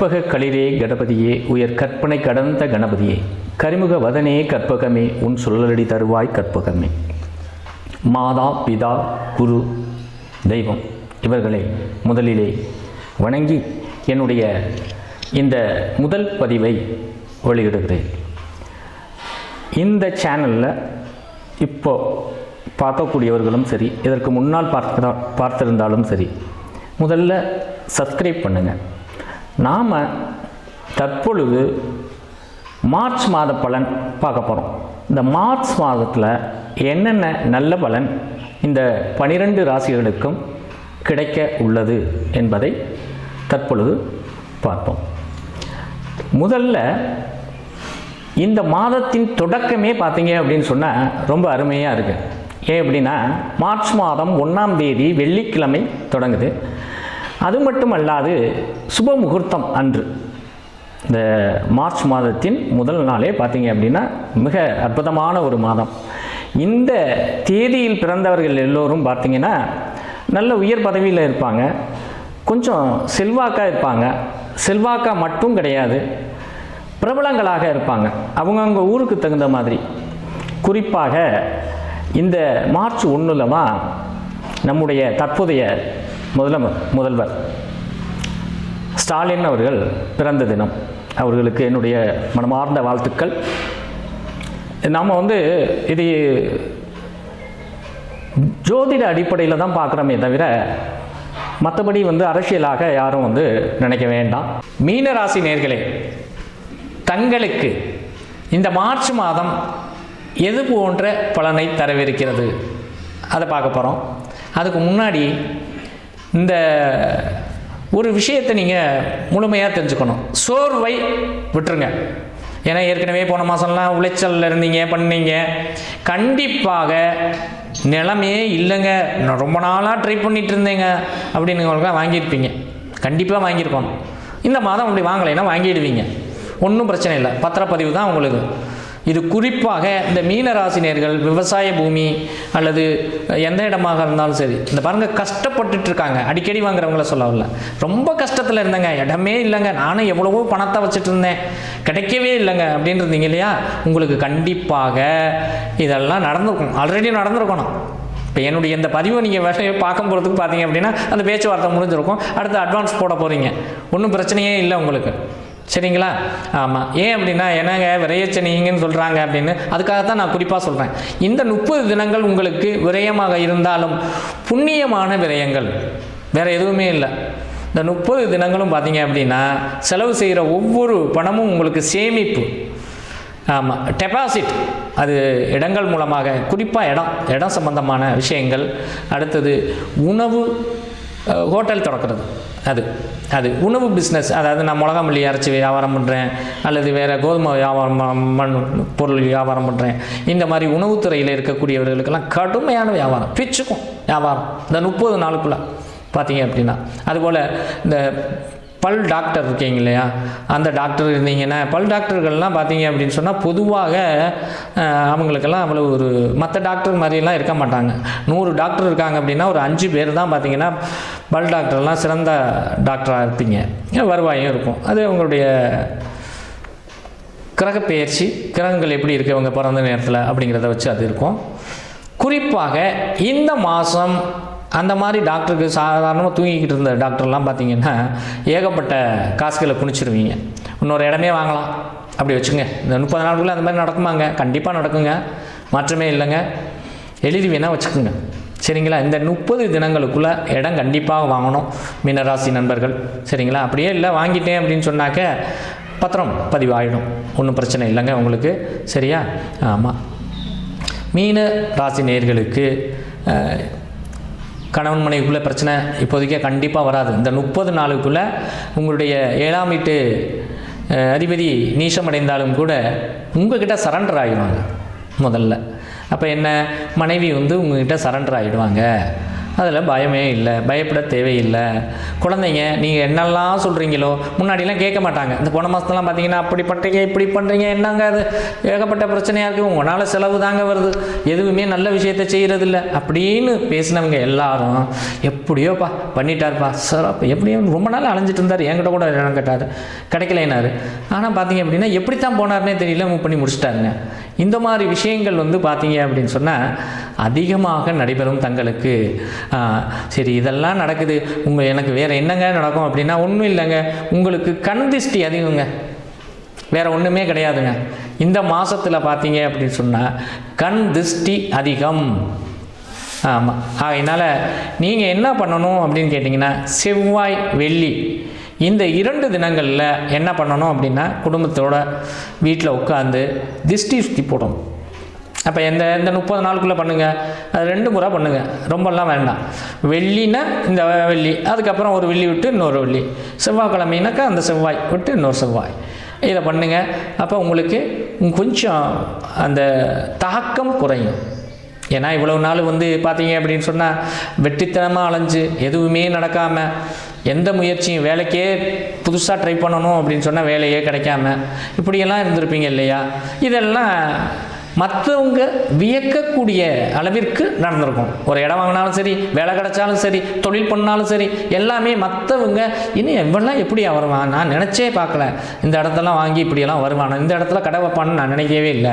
கற்பக களிரே கணபதியே உயர் கற்பனை கடந்த கணபதியே கரிமுக வதனே கற்பகமே உன் சொல்லலடி தருவாய் கற்பகமே. மாதா பிதா குரு தெய்வம் இவர்களை முதலிலே வணங்கி என்னுடைய இந்த முதல் பதிவை வெளியிடுகிறேன். இந்த சேனலில் இப்போ பார்க்கக்கூடியவர்களும் சரி, இதற்கு முன்னால் பார்த்திருந்தாலும் சரி, முதல்ல சப்ஸ்கிரைப் பண்ணுங்கள். நாம் தற்பொழுது மார்ச் மாத பலன் பார்க்க போகிறோம். இந்த மார்ச் மாதத்தில் என்னென்ன நல்ல பலன் இந்த 12 ராசிகளுக்கும் கிடைக்க உள்ளது என்பதை தற்பொழுது பார்ப்போம். முதல்ல இந்த மாதத்தின் தொடக்கமே பார்த்தீங்க அப்படின்னு சொன்னால் ரொம்ப அருமையாக இருக்குது. ஏன் அப்படின்னா மார்ச் மாதம் 1ஆம் தேதி வெள்ளிக்கிழமை தொடங்குது. அது மட்டும் அல்லாது சுப முகூர்த்தம் அன்று இந்த மார்ச் மாதத்தின் முதல் நாளே பார்த்தீங்க அப்படின்னா மிக அற்புதமான ஒரு மாதம். இந்த தேதியில் பிறந்தவர்கள் எல்லோரும் பார்த்தீங்கன்னா நல்ல உயர் பதவியில் இருப்பாங்க, கொஞ்சம் செல்வாக்காக இருப்பாங்க. செல்வாக்காக மட்டும் கிடையாது, பிரபலங்களாக இருப்பாங்க அவங்கவுங்க ஊருக்கு தகுந்த மாதிரி. குறிப்பாக இந்த மார்ச் 1 தான் நம்முடைய தற்போதைய முதல்வர் ஸ்டாலின் அவர்கள் பிறந்த தினம். அவர்களுக்கு என்னுடைய மனமார்ந்த வாழ்த்துக்கள். நாம் இது ஜோதிட அடிப்படையில் தான் பார்க்குறோமே தவிர மற்றபடி அரசியலாக யாரும் நினைக்க வேண்டாம். மீனராசி நேயர்களே, தங்களுக்கு இந்த மார்ச் மாதம் எது போன்ற பலனை தரவிருக்கிறது அதை பார்க்க போகிறோம். அதுக்கு முன்னாடி இந்த ஒரு விஷயத்தை நீங்கள் முழுமையாக தெரிஞ்சுக்கணும். சோர்வை விட்டுருங்க. ஏன்னா ஏற்கனவே போன மாதம்லாம் உளைச்சலில் இருந்தீங்க, பண்ணீங்க. கண்டிப்பாக நிலமையே இல்லைங்க, நான் ரொம்ப நாளாக ட்ரை பண்ணிகிட்டு இருந்தேங்க அப்படின்னு வாங்கியிருப்பீங்க. கண்டிப்பாக வாங்கியிருக்கணும். இந்த மாதம் அப்படி வாங்கலைன்னா வாங்கிடுவீங்க, ஒன்றும் பிரச்சனை இல்லை. பத்திரப்பதிவு தான் உங்களுக்கு. இது குறிப்பாக இந்த மீனராசினியர்கள் விவசாய பூமி அல்லது எந்த இடமாக இருந்தாலும் சரி, இந்த பாருங்கள் கஷ்டப்பட்டுட்டு இருக்காங்க. அடிக்கடி வாங்குறவங்கள சொல்லவில்ல, ரொம்ப கஷ்டத்தில் இருந்தேங்க, இடமே இல்லைங்க, நானும் எவ்வளவோ பணத்தை வச்சுட்டு இருந்தேன், கிடைக்கவே இல்லைங்க அப்படின்னு இருந்தீங்க இல்லையா? உங்களுக்கு கண்டிப்பாக இதெல்லாம் நடந்திருக்கும், ஆல்ரெடி நடந்திருக்கணும். இப்போ என்னுடைய இந்த பதிவை நீங்கள் வேலையை பார்க்கும் போகிறதுக்கு பார்த்தீங்க அப்படின்னா அந்த பேச்சுவார்த்தை முடிஞ்சிருக்கும். அடுத்து அட்வான்ஸ் போட போகிறீங்க, ஒன்றும் பிரச்சனையே இல்லை உங்களுக்கு, சரிங்களா? ஆமாம். ஏன் அப்படின்னா என்னங்க விரயச்சனிங்கன்னு சொல்கிறாங்க அப்படின்னு அதுக்காகத்தான் நான் குறிப்பாக சொல்கிறேன். இந்த 30 தினங்கள் உங்களுக்கு விரயமாக இருந்தாலும் புண்ணியமான விரயங்கள், வேறு எதுவுமே இல்லை. இந்த 30 தினங்களும் பார்த்தீங்க அப்படின்னா செலவு செய்கிற ஒவ்வொரு பணமும் உங்களுக்கு சேமிப்பு. ஆமாம், டெபாசிட், அது இடங்கள் மூலமாக, குறிப்பாக இடம் சம்பந்தமான விஷயங்கள். அடுத்தது உணவு, ஹோட்டல் திறக்கிறது, அது உணவு பிஸ்னஸ். அதாவது நான் மிளகா மல்லி அரைச்சி வியாபாரம் பண்ணுறேன், அல்லது வேறு கோதுமை பொருள் வியாபாரம் பண்ணுறேன். இந்த மாதிரி உணவுத்துறையில் இருக்கக்கூடியவர்களுக்கெல்லாம் கடுமையான வியாபாரம், பிச்சுக்கும் வியாபாரம் இந்த 30 நாளுக்குள்ளே பார்த்தீங்க அப்படின்னா. அதுபோல் இந்த பல் டாக்டர் இருக்கீங்க இல்லையா, அந்த டாக்டர் இருந்தீங்கன்னா, பல் டாக்டர்கள்லாம் பார்த்தீங்க அப்படின்னு சொன்னால் பொதுவாக அவங்களுக்கெல்லாம் அவ்வளோ ஒரு மற்ற டாக்டர் மாதிரிலாம் இருக்க மாட்டாங்க. 100 டாக்டர் இருக்காங்க அப்படின்னா ஒரு 5 பேர் தான் பார்த்தீங்கன்னா பல் டாக்டர்லாம் சிறந்த டாக்டராக இருப்பீங்க, வருவாயும் இருக்கும். அது உங்களுடைய கிரகப்பெயர்ச்சி, கிரகங்கள் எப்படி இருக்குது அவங்க பிறந்த நேரத்தில் அப்படிங்கிறத வச்சு அது இருக்கும். குறிப்பாக இந்த மாதம் அந்த மாதிரி டாக்டருக்கு சாதாரணமாக தூங்கிக்கிட்டு இருந்த டாக்டர்லாம் பார்த்தீங்கன்னா ஏகப்பட்ட காசுகளை குனிச்சிருவீங்க. இன்னொரு இடமே வாங்கலாம் அப்படி வச்சுங்க. இந்த 30 நாளுக்குள்ளே அந்த மாதிரி நடக்குமாங்க? கண்டிப்பாக நடக்குங்க, மாற்றமே இல்லைங்க. எழுதி வேணால் வச்சுக்கோங்க, சரிங்களா? இந்த 30 தினங்களுக்குள்ளே இடம் கண்டிப்பாக வாங்கணும் மீனராசி நண்பர்கள், சரிங்களா? அப்படியே இல்லை வாங்கிட்டேன் அப்படின்னு சொன்னாக்க பத்திரம் பதிவாகிடும், ஒன்றும் பிரச்சனை இல்லைங்க உங்களுக்கு, சரியா? ஆமாம். மீன ராசி நேயர்களுக்கு கணவன் மனைவிக்குள்ளே பிரச்சனை இப்போதைக்கே கண்டிப்பாக வராது. இந்த 30 நாளுக்குள்ளே உங்களுடைய 7ஆம் வீட்டு அதிபதி நீசமடைந்தாலும் கூட உங்கள்கிட்ட சரண்டர் ஆகிடுவாங்க முதல்ல. அப்போ என்ன, மனைவி உங்கள்கிட்ட சரண்டர் ஆகிடுவாங்க. அதில் பயமே இல்லை, பயப்பட தேவையில்லை. குழந்தைங்க நீங்கள் என்னெல்லாம் சொல்கிறீங்களோ முன்னாடிலாம் கேட்க மாட்டாங்க. இந்த போன மாதத்துலாம் பார்த்தீங்கன்னா அப்படி பண்ணுறீங்க இப்படி பண்ணுறீங்க, என்னங்க அது ஏகப்பட்ட பிரச்சனையாக இருக்குது, உங்களால் செலவு தாங்க வருது, எதுவுமே நல்ல விஷயத்தை செய்கிறதில்ல அப்படின்னு பேசினவங்க எல்லாரும் எப்படியோப்பா பண்ணிட்டார்ப்பா சார், அப்போ எப்படியோ ரொம்ப நாள் அலைஞ்சிட்டு இருந்தார், என்கிட்ட கூட இடம் கேட்டார், கிடைக்கலைனாரு. ஆனால் பார்த்தீங்க அப்படின்னா எப்படித்தான் போனார்னே தெரியல, மூவ் பண்ணி முடிச்சிட்டாருங்க. இந்த மாதிரி விஷயங்கள் வந்து பார்த்தீங்க அப்படின்னு சொன்னால் அதிகமாக நடைபெறும் தங்களுக்கு. சரி இதெல்லாம் நடக்குது, எனக்கு வேறு என்னங்க நடக்கும் அப்படின்னா ஒன்றும் இல்லைங்க, உங்களுக்கு கண் திருஷ்டி அதிகங்க, வேறு ஒன்றுமே கிடையாதுங்க. இந்த மாதத்தில் பார்த்தீங்க அப்படின்னு சொன்னால் கண் திருஷ்டி அதிகம். ஆமாம், அதனால் நீங்கள் என்ன பண்ணணும் அப்படின்னு கேட்டிங்கன்னா செவ்வாய் வெள்ளி இந்த 2 தினங்களில் என்ன பண்ணணும் அப்படின்னா குடும்பத்தோட வீட்டில் உட்காந்து திருஷ்டி சுற்றி போடணும். அப்போ இந்த 30 நாளுக்குள்ளே பண்ணுங்கள், அது 2 முறை பண்ணுங்கள், ரொம்பலாம் வேண்டாம். வெள்ளினா இந்த வெள்ளி, அதுக்கப்புறம் ஒரு வெள்ளி விட்டு இன்னொரு வெள்ளி, செவ்வாய்க்கிழமைனாக்கா அந்த செவ்வாய் விட்டு இன்னொரு செவ்வாய், இதை பண்ணுங்கள். அப்போ உங்களுக்கு கொஞ்சம் அந்த தாக்கம் குறையும். ஏன்னா இவ்வளவு நாள் வந்து பார்த்தீங்க அப்படின்னு சொன்னால் வெற்றித்தனமாக அலைஞ்சு எதுவுமே நடக்காமல், எந்த முயற்சியும் வேலைக்கே புதுசாக ட்ரை பண்ணணும் அப்படின்னு சொன்னால் வேலையே கிடைக்காம இப்படியெல்லாம் இருந்திருப்பீங்க இல்லையா? இதெல்லாம் மற்றவங்க வியக்கக்கூடிய அளவிற்கு நடந்திருக்கும். ஒரு இடம் வாங்கினாலும் சரி, வேலை கிடைச்சாலும் சரி, தொழில் பண்ணாலும் சரி, எல்லாமே மற்றவங்க இன்னும் எவ்வளோலாம் எப்படியா வருவான், நான் நினச்சே பார்க்கல, இந்த இடத்தெல்லாம் வாங்கி இப்படியெல்லாம் வருவான், இந்த இடத்துல கடை வைப்பான்னு நான் நினைக்கவே இல்லை,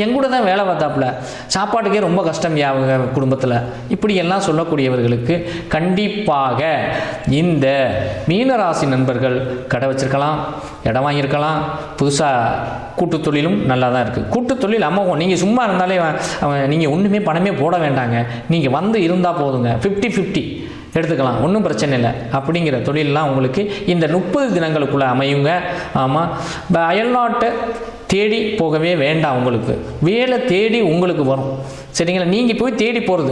எங்கூட தான் வேலை பார்த்தாப்புல, சாப்பாட்டுக்கே ரொம்ப கஷ்டம் யாவுங்க குடும்பத்தில், இப்படியெல்லாம் சொல்லக்கூடியவர்களுக்கு கண்டிப்பாக இந்த மீனராசி நண்பர்கள் கடை வச்சிருக்கலாம், இடம் வாங்கியிருக்கலாம், புதுசாக கூட்டு தொழிலும் நல்லா தான் இருக்குது. கூட்டு தொழில் அம்மாவும் நீங்கள் சும்மா இருந்தாலே நீங்கள் ஒன்றுமே பணமே போட வேண்டாங்க, நீங்கள் வந்து இருந்தால் போதுங்க, 50-50 எடுத்துக்கலாம், ஒன்றும் பிரச்சனை இல்லை. அப்படிங்கிற தொழிலெலாம் உங்களுக்கு இந்த 30 தினங்களுக்குள்ளே அமையுங்க. ஆமாம், இப்போ அயல்நாட்டை தேடி போகவே வேண்டாம், உங்களுக்கு வேலை தேடி உங்களுக்கு வரும். சரிங்களா? நீங்கள் போய் தேடி போகிறது,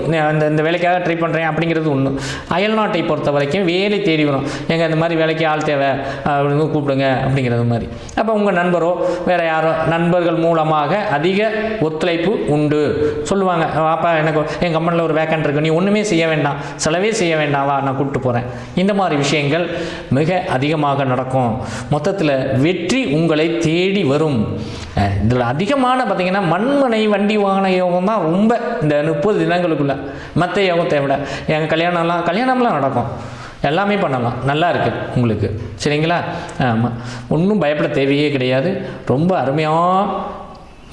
இந்த வேலைக்காக ட்ரை பண்ணுறேன் அப்படிங்கிறது ஒன்று. அயல்நாட்டை பொறுத்த வரைக்கும் வேலை தேடி வரும், எங்கள் இந்த மாதிரி வேலைக்கு ஆள் தேவை அப்படின்னு கூப்பிடுங்க அப்படிங்கிறது மாதிரி. அப்போ உங்கள் நண்பரோ வேறு யாரோ நண்பர்கள் மூலமாக அதிக ஒத்துழைப்பு உண்டு. சொல்லுவாங்க, அப்பா எனக்கு என் கம்பெனியில் ஒரு வேக்கண்ட் இருக்குது, நீ ஒன்றுமே செய்ய வேண்டாம், செலவே செய்ய வேண்டாம், வா நான் கூப்பிட்டு போகிறேன். இந்த மாதிரி விஷயங்கள் மிக அதிகமாக நடக்கும். மொத்தத்தில் வெற்றி உங்களை தேடி வரும். இதில் அதிகமான பார்த்திங்கன்னா மண்மனை வண்டி வாகன யோகம் தான் ரொம்ப இந்த 30 தினங்களுக்குள்ள, மற்ற யோகத்தை விட. எங்கள் கல்யாணம்லாம் நடக்கும், எல்லாமே பண்ணலாம், நல்லா இருக்குது உங்களுக்கு. சரிங்களா? ஆமாம், ஒன்றும் பயப்பட தேவையே கிடையாது, ரொம்ப அருமையாக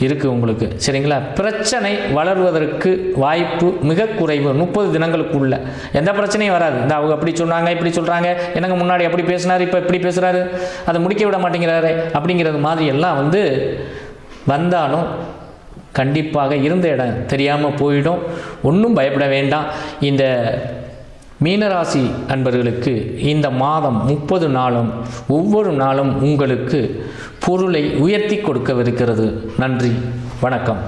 இருக்குது உங்களுக்கு. சரிங்களா? பிரச்சனை வளர்வதற்கு வாய்ப்பு மிக குறைவு. 30 தினங்களுக்குள்ள எந்த பிரச்சனையும் வராது. இந்த அவங்க அப்படி சொன்னாங்க இப்படி சொல்கிறாங்க, எனக்கு முன்னாடி அப்படி பேசினார், இப்போ இப்படி பேசுகிறாரு, அதை முடிக்க விட மாட்டேங்கிறாரு அப்படிங்கிறது மாதிரி எல்லாம் வந்து வந்தாலும் கண்டிப்பாக இருந்த இடம் தெரியாமல் போயிடும். ஒன்றும் பயப்பட வேண்டாம். இந்த மீனராசி அன்பர்களுக்கு இந்த மாதம் 30 நாளும் ஒவ்வொரு நாளும் உங்களுக்கு பொருளை உயர்த்தி கொடுக்கவிருக்கிறது. நன்றி, வணக்கம்.